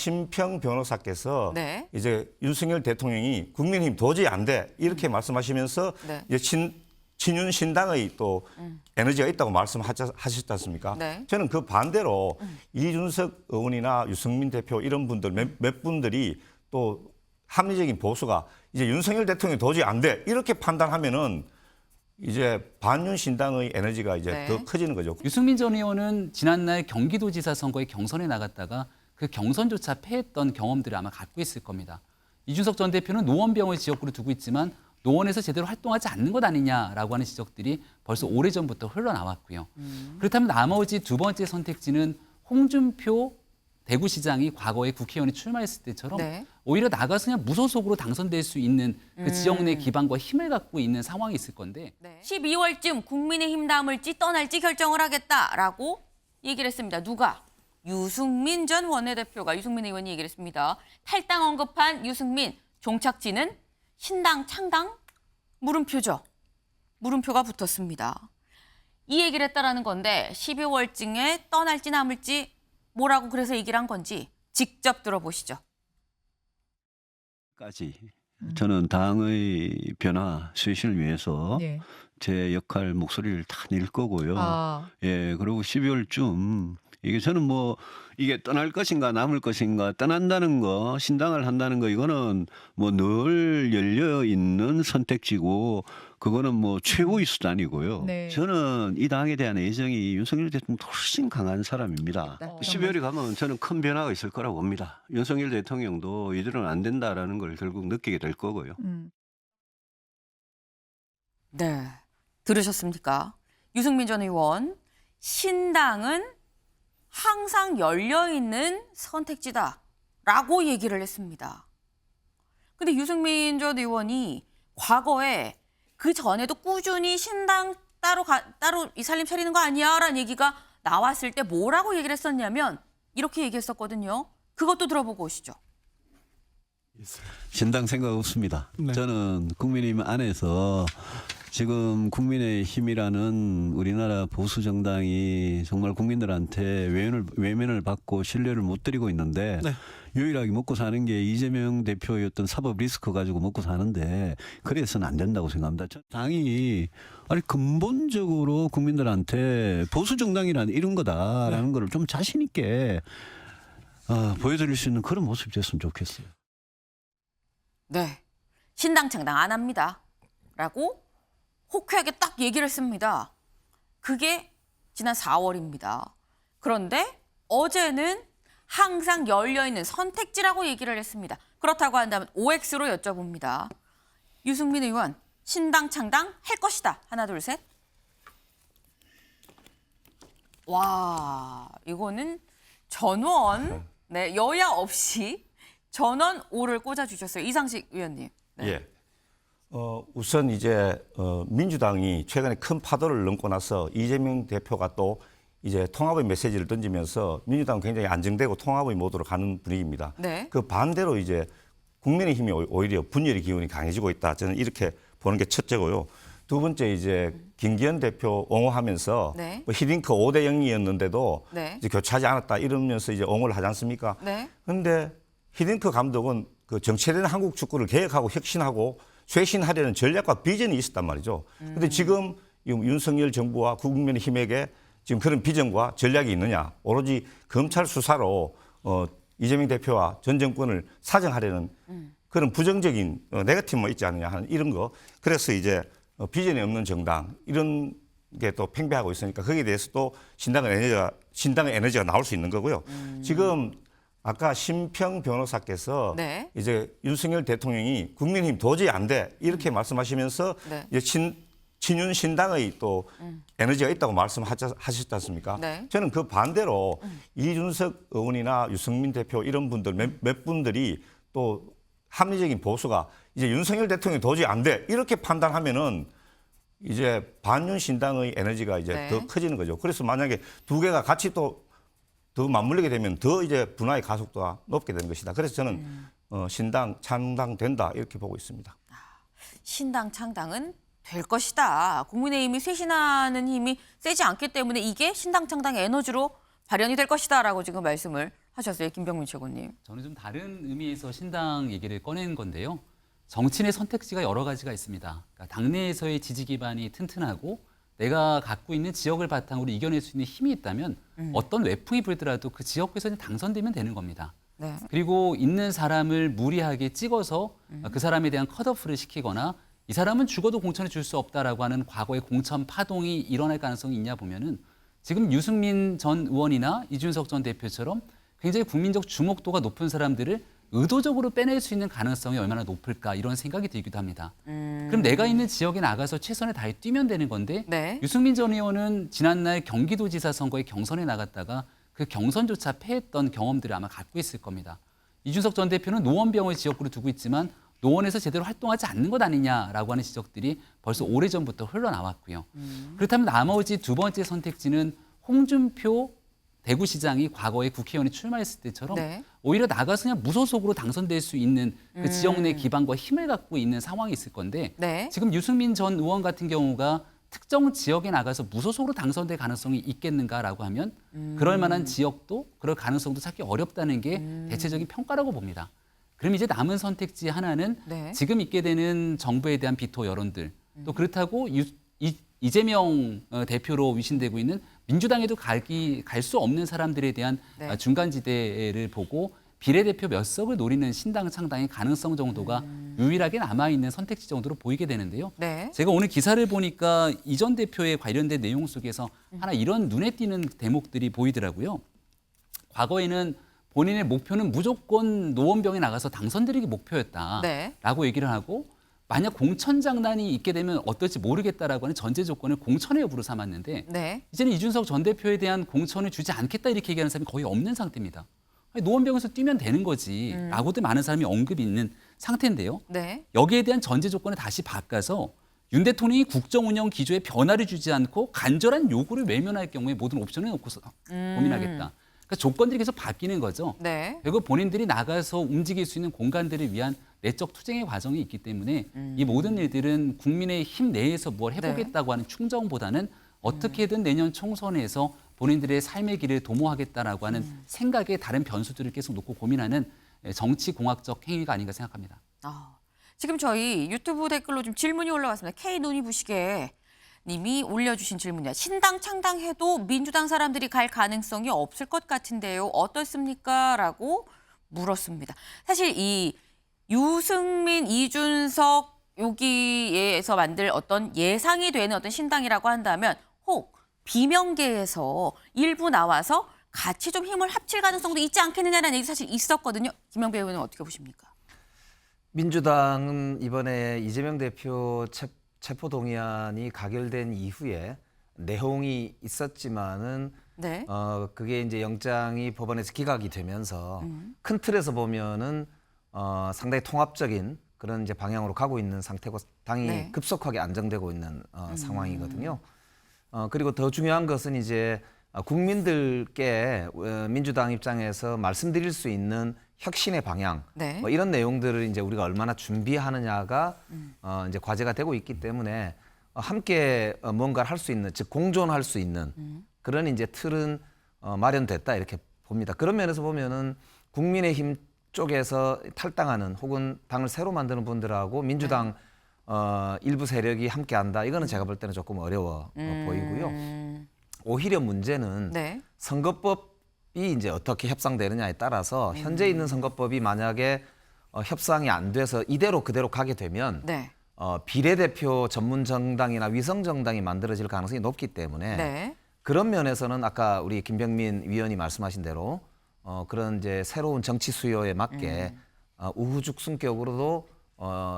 심평 변호사께서 네. 이제 윤석열 대통령이 국민의힘 도저히 안 돼 이렇게 말씀하시면서 네. 이제 친윤 신당의 또 에너지가 있다고 말씀하셨지 않습니까? 네. 저는 그 반대로 이준석 의원이나 유승민 대표 이런 분들 몇 분들이 또 합리적인 보수가 이제 윤석열 대통령이 도저히 안 돼 이렇게 판단하면은 이제 반윤 신당의 에너지가 이제 네. 더 커지는 거죠. 유승민 전 의원은 지난날 경기도지사 선거에 경선에 나갔다가 그 경선조차 패했던 경험들을 아마 갖고 있을 겁니다. 이준석 전 대표는 노원병을 지역구로 두고 있지만 노원에서 제대로 활동하지 않는 것 아니냐라고 하는 지적들이 벌써 오래전부터 흘러나왔고요. 그렇다면 나머지 두 번째 선택지는 홍준표 대구시장이 과거에 국회의원이 출마했을 때처럼 네. 오히려 나가서 그냥 무소속으로 당선될 수 있는 그 지역 내 기반과 힘을 갖고 있는 상황이 있을 건데 12월쯤 국민의힘 담을지 떠날지 결정을 하겠다라고 얘기를 했습니다. 누가? 유승민 전 원내대표가 유승민 의원이 얘기를 했습니다. 탈당 언급한 유승민, 종착지는 신당 창당? 물음표죠. 물음표가 붙었습니다. 이 얘기를 했다라는 건데 12월쯤에 떠날지 남을지 뭐라고 그래서 얘기를 한 건지 직접 들어보시죠. 까지 저는 당의 변화 쇄신을 위해서 네. 제 역할 목소리를 다 낼 거고요. 예, 그리고 12월쯤 이게 저는 뭐 이게 떠날 것인가 남을 것인가 떠난다는 거 신당을 한다는 거 이거는 뭐 늘 열려 있는 선택지고 그거는 뭐 최고의 수단이고요. 네. 저는 이 당에 대한 애정이 윤석열 대통령 훨씬 강한 사람입니다. 12월에 가면 저는 큰 변화가 있을 거라고 봅니다. 윤석열 대통령도 이대로는 안 된다라는 걸 결국 느끼게 될 거고요. 네, 들으셨습니까? 유승민 전 의원, 신당은 항상 열려있는 선택지다라고 얘기를 했습니다. 근데 유승민 전 의원이 과거에 그 전에도 꾸준히 신당 따로 이 살림 차리는 거 아니야? 라는 얘기가 나왔을 때 뭐라고 얘기를 했었냐면 이렇게 얘기했었거든요. 그것도 들어보고 오시죠. 신당 생각 없습니다. 저는 국민의힘 안에서 지금 국민의힘이라는 우리나라 보수 정당이 정말 국민들한테 외면을 받고 신뢰를 못 드리고 있는데 유일하게 먹고 사는 게 이재명 대표의 어떤 사법 리스크 가지고 먹고 사는데 그래서는 안 된다고 생각합니다. 당이 아니 근본적으로 국민들한테 보수 정당이라는 이런 거다라는 거를 좀 자신 있게 보여드릴 수 있는 그런 모습이 됐으면 좋겠어요. 네, 신당 창당 안 합니다. 라고 호쾌하게 딱 얘기를 했습니다. 그게 지난 4월입니다. 그런데 어제는 항상 열려있는 선택지라고 얘기를 했습니다. 그렇다고 한다면 OX로 여쭤봅니다. 유승민 의원, 신당 창당 할 것이다. 하나, 둘, 셋. 와, 이거는 전원, 네, 여야 없이 전원 O를 꽂아주셨어요. 이상식 의원님. 네. 예. 우선 이제 민주당이 최근에 큰 파도를 넘고 나서 이재명 대표가 또 이제 통합의 메시지를 던지면서 민주당은 굉장히 안정되고 통합의 모드로 가는 분위기입니다. 네. 그 반대로 이제 국민의힘이 오히려 분열의 기운이 강해지고 있다. 저는 이렇게 보는 게 첫째고요. 두 번째 이제 김기현 대표 옹호하면서 네. 뭐 히딩크 5대 0이었는데도 네. 이제 교체하지 않았다 이러면서 이제 옹호를 하지 않습니까? 네. 그런데 히딩크 감독은 그 정체된 한국 축구를 개혁하고 혁신하고 쇄신하려는 전략과 비전이 있었단 말이죠. 그런데 지금 윤석열 정부와 국민의힘에게 지금 그런 비전과 전략이 있느냐. 오로지 검찰 수사로 이재명 대표와 전 정권을 사정하려는 그런 부정적인 네거티브만 있지 않느냐 하는 이런 거. 그래서 이제 비전이 없는 정당 이런 게 또 팽배하고 있으니까 거기에 대해서 또 신당의 에너지가 나올 수 있는 거고요. 지금 아까 심평 변호사께서 네. 이제 윤석열 대통령이 국민의힘 도저히 안 돼 이렇게 말씀하시면서 네. 이제 친윤 신당의 또 에너지가 있다고 말씀하셨지 않습니까? 네. 저는 그 반대로 이준석 의원이나 유승민 대표 이런 분들 몇 분들이 또 합리적인 보수가 이제 윤석열 대통령이 도저히 안 돼 이렇게 판단하면은 이제 반윤 신당의 에너지가 이제 네. 더 커지는 거죠. 그래서 만약에 두 개가 같이 또 더 맞물리게 되면 더 이제 분화의 가속도가 높게 되는 것이다. 그래서 저는 신당 창당된다 이렇게 보고 있습니다. 신당 창당은 될 것이다. 국민의힘이 쇄신하는 힘이 세지 않기 때문에 이게 신당 창당의 에너지로 발현이 될 것이다라고 지금 말씀을 하셨어요, 김병민 최고님. 저는 좀 다른 의미에서 신당 얘기를 꺼낸 건데요. 정치인의 선택지가 여러 가지가 있습니다. 그러니까 당내에서의 지지 기반이 튼튼하고 내가 갖고 있는 지역을 바탕으로 이겨낼 수 있는 힘이 있다면 어떤 외풍이 불더라도 그 지역에서 당선되면 되는 겁니다. 네. 그리고 있는 사람을 무리하게 찍어서 그 사람에 대한 컷오프를 시키거나 이 사람은 죽어도 공천을 줄 수 없다라고 하는 과거의 공천 파동이 일어날 가능성이 있냐 보면은 지금 유승민 전 의원이나 이준석 전 대표처럼 굉장히 국민적 주목도가 높은 사람들을 의도적으로 빼낼 수 있는 가능성이 얼마나 높을까 이런 생각이 들기도 합니다. 그럼 내가 있는 지역에 나가서 최선을 다해 뛰면 되는 건데 네. 유승민 전 의원은 지난날 경기도지사 선거에 경선에 나갔다가 그 경선조차 패했던 경험들을 아마 갖고 있을 겁니다. 이준석 전 대표는 노원병을 지역구로 두고 있지만 노원에서 제대로 활동하지 않는 것 아니냐라고 하는 지적들이 벌써 오래전부터 흘러나왔고요. 그렇다면 나머지 두 번째 선택지는 홍준표 대구시장이 과거에 국회의원이 출마했을 때처럼 네. 오히려 나가서 그냥 무소속으로 당선될 수 있는 그 지역 내 기반과 힘을 갖고 있는 상황이 있을 건데 네. 지금 유승민 전 의원 같은 경우가 특정 지역에 나가서 무소속으로 당선될 가능성이 있겠는가라고 하면 그럴 만한 지역도 그럴 가능성도 찾기 어렵다는 게 대체적인 평가라고 봅니다. 그럼 이제 남은 선택지 하나는 네. 지금 있게 되는 정부에 대한 비토 여론들 또 그렇다고 이재명 대표로 위신되고 있는 민주당에도 갈 수 없는 사람들에 대한 네. 중간지대를 보고 비례대표 몇 석을 노리는 신당 창당의 가능성 정도가 유일하게 남아있는 선택지 정도로 보이게 되는데요. 네. 제가 오늘 기사를 보니까 이 전 대표에 관련된 내용 속에서 하나 이런 눈에 띄는 대목들이 보이더라고요. 과거에는 본인의 목표는 무조건 노원병에 나가서 당선되기 목표였다라고 네. 얘기를 하고 만약 공천 장난이 있게 되면 어떨지 모르겠다라고 하는 전제 조건을 공천의 여부로 삼았는데 네. 이제는 이준석 전 대표에 대한 공천을 주지 않겠다 이렇게 얘기하는 사람이 거의 없는 상태입니다. 아니, 노원병에서 뛰면 되는 거지라고도 많은 사람이 언급이 있는 상태인데요. 네. 여기에 대한 전제 조건을 다시 바꿔서 윤 대통령이 국정운영 기조에 변화를 주지 않고 간절한 요구를 외면할 경우에 모든 옵션을 놓고서 고민하겠다. 그러니까 조건들이 계속 바뀌는 거죠. 네. 결국 본인들이 나가서 움직일 수 있는 공간들을 위한 내적 투쟁의 과정이 있기 때문에 이 모든 일들은 국민의 힘 내에서 뭘 해보겠다고 하는 충정보다는 어떻게든 내년 총선에서 본인들의 삶의 길을 도모하겠다라고 하는 생각에 다른 변수들을 계속 놓고 고민하는 정치공학적 행위가 아닌가 생각합니다. 지금 저희 유튜브 댓글로 좀 질문이 올라왔습니다. K눈이 부시게 님이 올려주신 질문이야. 신당 창당해도 민주당 사람들이 갈 가능성이 없을 것 같은데요. 어떻습니까? 라고 물었습니다. 사실 이 유승민, 이준석 여기에서 만들 어떤 예상이 되는 어떤 신당이라고 한다면 혹 비명계에서 일부 나와서 같이 좀 힘을 합칠 가능성도 있지 않겠느냐는 얘기 사실 있었거든요. 김영배 의원은 어떻게 보십니까? 민주당은 이번에 이재명 대표 체포동의안이 가결된 이후에 내홍이 있었지만은 네. 그게 이제 영장이 법원에서 기각이 되면서 큰 틀에서 보면은 상당히 통합적인 그런 이제 방향으로 가고 있는 상태고 당이 네. 급속하게 안정되고 있는 상황이거든요. 그리고 더 중요한 것은 이제 국민들께 민주당 입장에서 말씀드릴 수 있는 혁신의 방향, 네. 뭐 이런 내용들을 이제 우리가 얼마나 준비하느냐가 이제 과제가 되고 있기 때문에 함께 뭔가를 할 수 있는, 즉 공존할 수 있는 그런 이제 틀은 마련됐다 이렇게 봅니다. 그런 면에서 보면은 국민의힘 쪽에서 탈당하는 혹은 당을 새로 만드는 분들하고 민주당 일부 세력이 함께한다. 이거는 제가 볼 때는 조금 어려워 보이고요. 오히려 문제는 네. 선거법이 이제 어떻게 협상되느냐에 따라서 현재 있는 선거법이 만약에 협상이 안 돼서 이대로 그대로 가게 되면 네. 비례대표 전문 정당이나 위성 정당이 만들어질 가능성이 높기 때문에 네. 그런 면에서는 아까 우리 김병민 위원이 말씀하신 대로 그런 이제 새로운 정치 수요에 맞게 우후죽순격으로도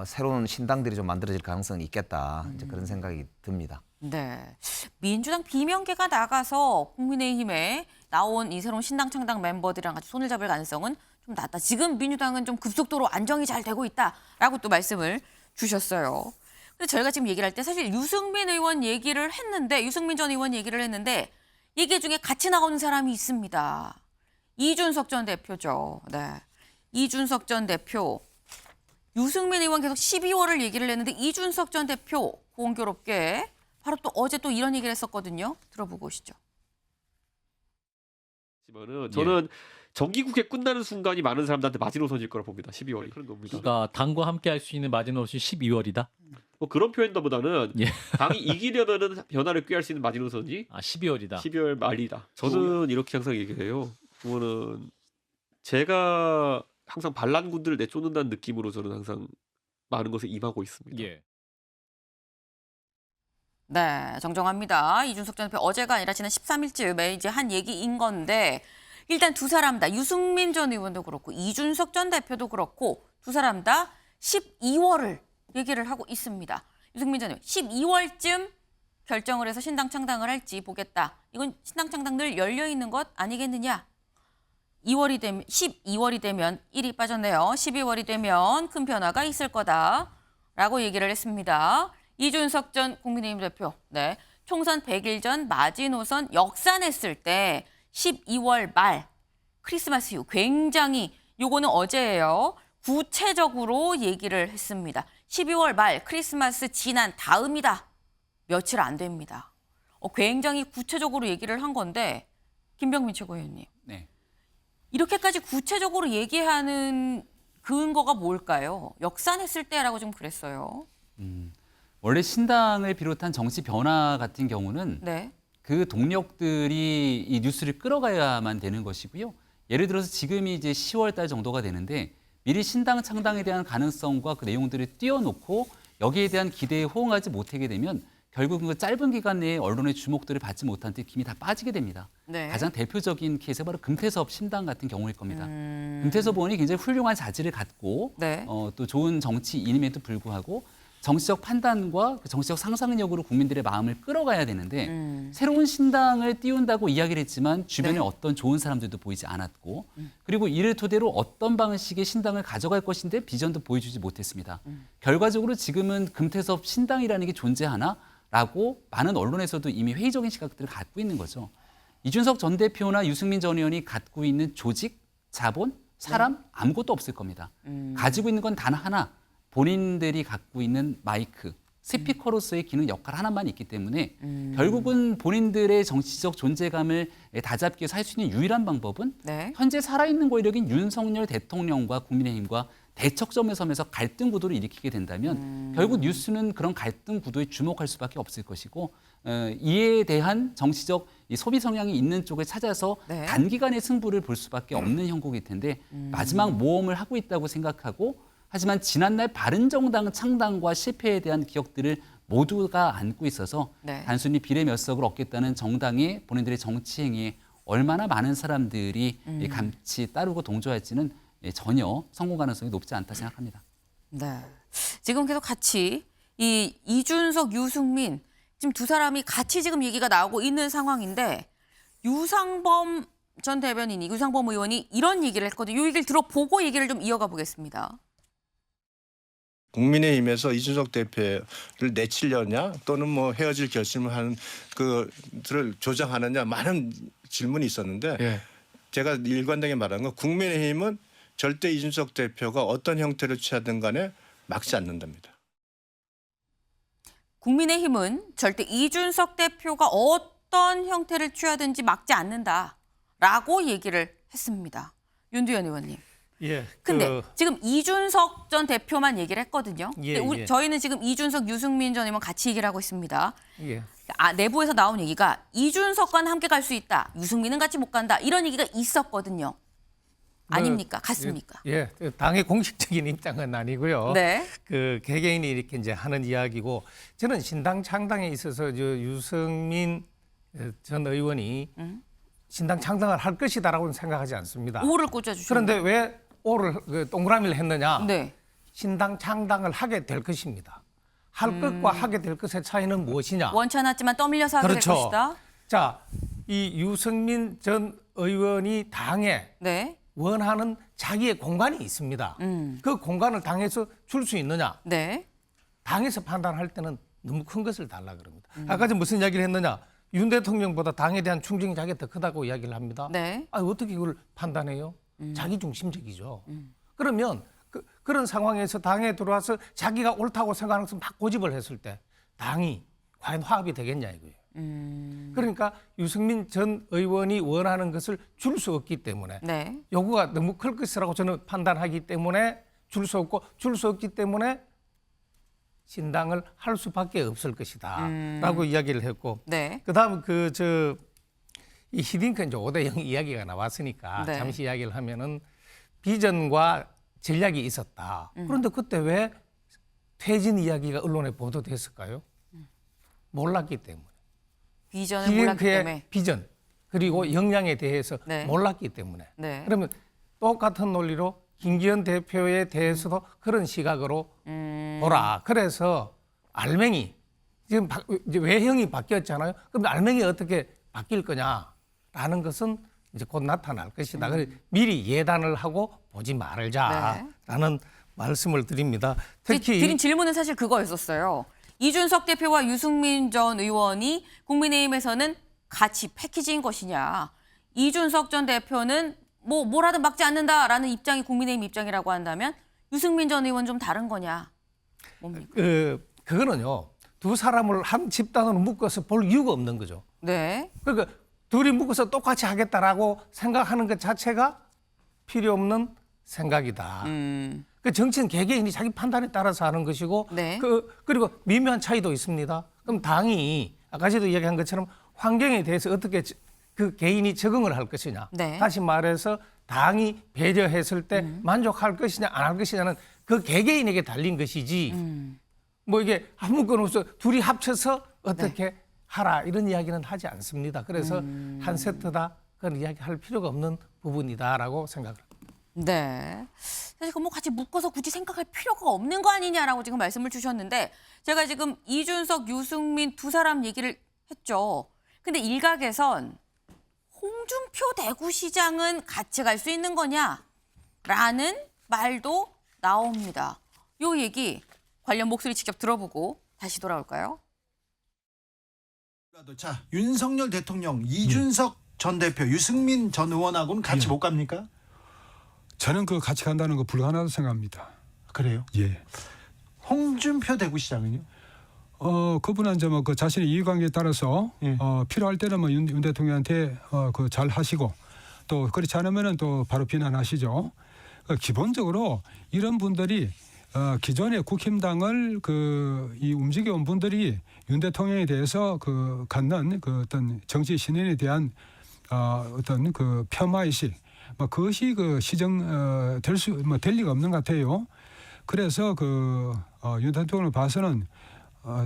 새로운 신당들이 좀 만들어질 가능성이 있겠다. 이제 그런 생각이 듭니다. 네. 민주당 비명계가 나가서 국민의힘에 나온 이 새로운 신당 창당 멤버들이랑 같이 손을 잡을 가능성은 좀 낮다. 지금 민주당은 좀 급속도로 안정이 잘 되고 있다라고 또 말씀을 주셨어요. 근데 저희가 지금 얘기를 할 때 사실 유승민 의원 얘기를 했는데 유승민 전 의원 얘기를 했는데 얘기 중에 같이 나오는 사람이 있습니다. 이준석 전 대표죠. 네. 이준석 전 대표. 유승민 의원 계속 12월을 얘기를 했는데 이준석 전 대표 공교롭게 바로 또 어제 또 이런 얘기를 했었거든요. 들어보고 오시죠. 저는 정기국회 끝나는 순간이 많은 사람들한테 마지노선일 거라 봅니다. 12월이 그런 겁니다. 그러니까 당과 함께 할 수 있는 마지노선이 12월이다. 뭐 그런 표현보다는 예. 당이 이기려면은 변화를 꾀할 수 있는 마지노선이 12월이다. 12월 말이다. 저는 이렇게 항상 얘기해요. 그거는 제가 항상 반란군들을 내쫓는다는 느낌으로 저는 항상 많은 것에 임하고 있습니다. 예. 네, 정정합니다. 이준석 전 대표 어제가 아니라 지난 13일쯤에 이제 한 얘기인 건데 일단 두 사람 다 유승민 전 의원도 그렇고 이준석 전 대표도 그렇고 두 사람 다 12월을 얘기를 하고 있습니다. 유승민 전 의원 12월쯤 결정을 해서 신당 창당을 할지 보겠다. 이건 신당 창당 늘 열려 있는 것 아니겠느냐? 12월이 되면 1이 빠졌네요. 12월이 되면 큰 변화가 있을 거다라고 얘기를 했습니다. 이준석 전 국민의힘 대표, 네, 총선 100일 전 마지노선 역산했을 때 12월 말 크리스마스 이후 굉장히 요거는 어제예요. 구체적으로 얘기를 했습니다. 12월 말 크리스마스 지난 다음이다. 며칠 안 됩니다. 굉장히 구체적으로 얘기를 한 건데 김병민 최고위원님. 네. 이렇게까지 구체적으로 얘기하는 근거가 뭘까요? 역산했을 때라고 좀 그랬어요. 원래 신당을 비롯한 정치 변화 같은 경우는 네. 그 동력들이 이 뉴스를 끌어가야만 되는 것이고요. 예를 들어서 지금이 이제 10월 달 정도가 되는데 미리 신당 창당에 대한 가능성과 그 내용들을 띄워놓고 여기에 대한 기대에 호응하지 못하게 되면 결국은 그 짧은 기간 내에 언론의 주목들을 받지 못한 데 힘이 다 빠지게 됩니다. 네. 가장 대표적인 케이스가 바로 금태섭 신당 같은 경우일 겁니다. 금태섭 의원이 굉장히 훌륭한 자질을 갖고 네. 또 좋은 정치인임에도 불구하고 정치적 판단과 그 정치적 상상력으로 국민들의 마음을 끌어가야 되는데 새로운 신당을 띄운다고 이야기를 했지만 주변에 네. 어떤 좋은 사람들도 보이지 않았고 그리고 이를 토대로 어떤 방식의 신당을 가져갈 것인데 비전도 보여주지 못했습니다. 결과적으로 지금은 금태섭 신당이라는 게 존재하나라고 많은 언론에서도 이미 회의적인 시각들을 갖고 있는 거죠. 이준석 전 대표나 유승민 전 의원이 갖고 있는 조직, 자본, 사람 아무것도 없을 겁니다. 가지고 있는 건 단 하나. 본인들이 갖고 있는 마이크, 스피커로서의 기능 역할 하나만 있기 때문에 결국은 본인들의 정치적 존재감을 다잡기 위해서 할 수 있는 유일한 방법은 네. 현재 살아있는 권력인 윤석열 대통령과 국민의힘과 대척점에 서면서 갈등 구도를 일으키게 된다면 결국 뉴스는 그런 갈등 구도에 주목할 수밖에 없을 것이고 이에 대한 정치적 이 소비 성향이 있는 쪽을 찾아서 네. 단기간의 승부를 볼 수밖에 없는 형국일 텐데 마지막 모험을 하고 있다고 생각하고 하지만 지난날 바른정당 창당과 실패에 대한 기억들을 모두가 안고 있어서 네. 단순히 비례 몇 석을 얻겠다는 정당의 본인들의 정치 행위에 얼마나 많은 사람들이 감치 따르고 동조할지는 전혀 성공 가능성이 높지 않다 생각합니다. 네. 지금 계속 같이 이 이준석, 유승민 지금 두 사람이 같이 지금 얘기가 나오고 있는 상황인데 유상범 전 대변인이 유상범 의원이 이런 얘기를 했거든요. 이 얘기를 들어보고 얘기를 좀 이어가 보겠습니다. 국민의힘에서 이준석 대표를 내치려냐 또는 뭐 헤어질 결심을 하는 그들을 조장하느냐 많은 질문이 있었는데 예. 제가 일관되게 말한 건 국민의힘은 절대 이준석 대표가 어떤 형태를 취하든 간에 막지 않는답니다. 국민의힘은 절대 이준석 대표가 어떤 형태를 취하든지 막지 않는다라고 얘기를 했습니다. 윤두현 의원님. 예. 근데 지금 이준석 전 대표만 얘기를 했거든요. 예, 근데 예. 저희는 지금 이준석, 유승민 전 의원 같이 얘기를 하고 있습니다. 예. 내부에서 나온 얘기가 이준석과는 함께 갈 수 있다. 유승민은 같이 못 간다. 이런 얘기가 있었거든요. 아닙니까? 같습니까? 예. 당의 공식적인 입장은 아니고요. 네. 그 개개인이 이렇게 이제 하는 이야기고 저는 신당 창당에 있어서 유승민 전 의원이 신당 창당을 할 것이다라고는 생각하지 않습니다. 오를 꽂아주시는 그런데 왜 오를 동그라미를 했느냐? 네. 신당 창당을 하게 될 것입니다. 할 것과 하게 될 것의 차이는 무엇이냐? 원치 않았지만 떠밀려서 하게 그렇죠. 될 것이다. 자, 이 유승민 전 의원이 당에 네. 원하는 자기의 공간이 있습니다. 그 공간을 당에서 줄 수 있느냐? 네. 당에서 판단할 때는 너무 큰 것을 달라 그럽니다. 아까 전 무슨 이야기를 했느냐? 윤 대통령보다 당에 대한 충정이 자기가 더 크다고 이야기를 합니다. 네. 어떻게 이걸 판단해요? 자기 중심적이죠. 그러면 그런 상황에서 당에 들어와서 자기가 옳다고 생각하는 것을 막 고집을 했을 때 당이 과연 화합이 되겠냐 이거예요. 그러니까 유승민 전 의원이 원하는 것을 줄 수 없기 때문에 네. 요구가 너무 클 것이라고 저는 판단하기 때문에 줄 수 없기 때문에 신당을 할 수밖에 없을 것이다라고 이야기를 했고 네. 그다음 이 히딩크 이제 5대0 이야기가 나왔으니까 네. 잠시 이야기를 하면은 비전과 전략이 있었다. 그런데 그때 왜 퇴진 이야기가 언론에 보도됐을까요? 몰랐기 때문에. 비전을 몰랐기 히딩크의 때문에. 비전 그리고 역량에 대해서 네. 몰랐기 때문에. 네. 그러면 똑같은 논리로 김기현 대표에 대해서도 그런 시각으로 보라. 그래서 알맹이 지금 이제 외형이 바뀌었잖아요. 그럼 알맹이 어떻게 바뀔 거냐라는 것은 이제 곧 나타날 것이다. 그래서 미리 예단을 하고 보지 말자라는 말씀을 드립니다. 특히 드린 질문은 사실 그거였었어요. 이준석 대표와 유승민 전 의원이 국민의힘에서는 같이 패키지인 것이냐. 이준석 전 대표는 뭘 하든 막지 않는다라는 입장이 국민의힘 입장이라고 한다면 유승민 전 의원 좀 다른 거냐. 뭡니까? 그거는요. 두 사람을 한 집단으로 묶어서 볼 이유가 없는 거죠. 네. 그러니까 둘이 묶어서 똑같이 하겠다라고 생각하는 것 자체가 필요 없는 생각이다. 그 정치는 개개인이 자기 판단에 따라서 하는 것이고, 네. 그리고 미묘한 차이도 있습니다. 그럼 당이 아까도 이야기한 것처럼 환경에 대해서 어떻게 그 개인이 적응을 할 것이냐. 네. 다시 말해서 당이 배려했을 때 만족할 것이냐 안 할 것이냐는 그 개개인에게 달린 것이지. 뭐 이게 아무 건 없어 둘이 합쳐서 어떻게 하라 이런 이야기는 하지 않습니다. 그래서 한 세트다 그런 이야기 할 필요가 없는 부분이다라고 생각합니다. 네. 사실 그 같이 묶어서 굳이 생각할 필요가 없는 거 아니냐라고 지금 말씀을 주셨는데 제가 지금 이준석, 유승민 두 사람 얘기를 했죠. 근데 일각에선 홍준표 대구시장은 같이 갈 수 있는 거냐라는 말도 나옵니다. 요 얘기 관련 목소리 직접 들어보고 다시 돌아올까요? 자, 윤석열 대통령, 이준석 전 대표, 유승민 전 의원하고는 같이 못 갑니까? 저는 그 같이 간다는 거 불가능하다고 생각합니다. 그래요? 예. 홍준표 대구시장은요? 그분은 이제 뭐 그 자신의 이해관계에 따라서 예. 필요할 때는 뭐 윤 대통령한테 그 잘 하시고 또 그렇지 않으면은 또 바로 비난하시죠. 기본적으로 이런 분들이 기존의 국힘당을 이 움직여온 분들이 윤 대통령에 대해서 갖는 어떤 정치 신인에 대한 어떤 그 폄하의식, 그것이 될 리가 없는 것 같아요. 그래서 윤 대통령을 봐서는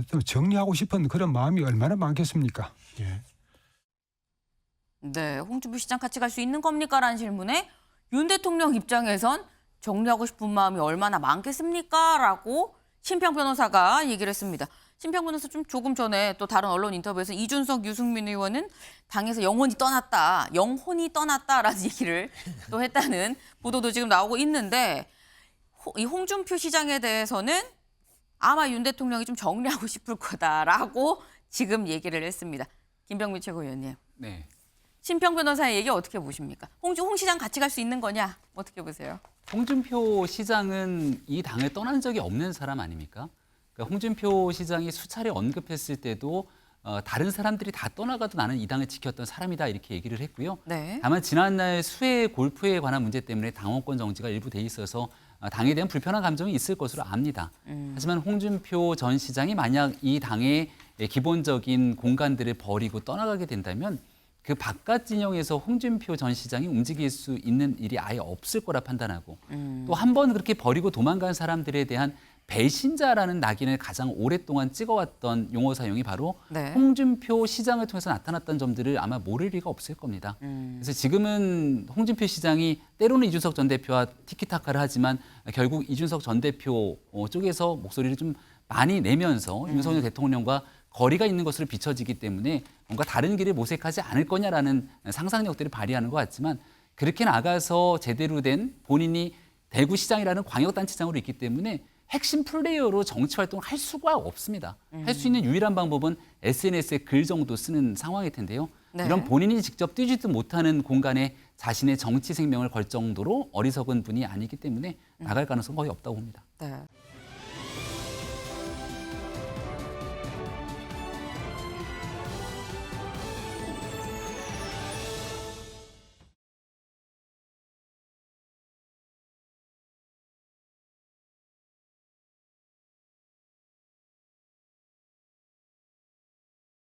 좀 정리하고 싶은 그런 마음이 얼마나 많겠습니까? 예. 네, 홍준표 시장 같이 갈 수 있는 겁니까? 라는 질문에 윤 대통령 입장에선 정리하고 싶은 마음이 얼마나 많겠습니까? 라고 심평 변호사가 얘기를 했습니다. 심평 변호사 조금 전에 또 다른 언론 인터뷰에서 이준석, 유승민 의원은 당에서 영혼이 떠났다라는 얘기를 또 했다는 보도도 지금 나오고 있는데 이 홍준표 시장에 대해서는 아마 윤 대통령이 좀 정리하고 싶을 거다라고 지금 얘기를 했습니다. 김병민 최고위원님. 네. 심평 변호사의 얘기 어떻게 보십니까? 홍 시장 같이 갈 수 있는 거냐? 어떻게 보세요? 홍준표 시장은 이 당을 떠난 적이 없는 사람 아닙니까? 그러니까 홍준표 시장이 수차례 언급했을 때도 다른 사람들이 다 떠나가도 나는 이 당을 지켰던 사람이다 이렇게 얘기를 했고요. 네. 다만 지난날 수해 골프에 관한 문제 때문에 당원권 정지가 일부 돼 있어서 당에 대한 불편한 감정이 있을 것으로 압니다. 하지만 홍준표 전 시장이 만약 이 당의 기본적인 공간들을 버리고 떠나가게 된다면 그 바깥 진영에서 홍준표 전 시장이 움직일 수 있는 일이 아예 없을 거라 판단하고 또 한 번 그렇게 버리고 도망간 사람들에 대한 배신자라는 낙인을 가장 오랫동안 찍어왔던 용어 사용이 바로 네. 홍준표 시장을 통해서 나타났던 점들을 아마 모를 리가 없을 겁니다. 그래서 지금은 홍준표 시장이 때로는 이준석 전 대표와 티키타카를 하지만 결국 이준석 전 대표 쪽에서 목소리를 좀 많이 내면서 윤석열 대통령과 거리가 있는 것으로 비춰지기 때문에 뭔가 다른 길을 모색하지 않을 거냐라는 상상력들을 발휘하는 것 같지만 그렇게 나가서 제대로 된 본인이 대구시장이라는 광역단체장으로 있기 때문에 핵심 플레이어로 정치 활동을 할 수가 없습니다. 할 수 있는 유일한 방법은 SNS에 글 정도 쓰는 상황일 텐데요. 네. 이런 본인이 직접 뛰지도 못하는 공간에 자신의 정치 생명을 걸 정도로 어리석은 분이 아니기 때문에 나갈 가능성은 거의 없다고 봅니다. 네.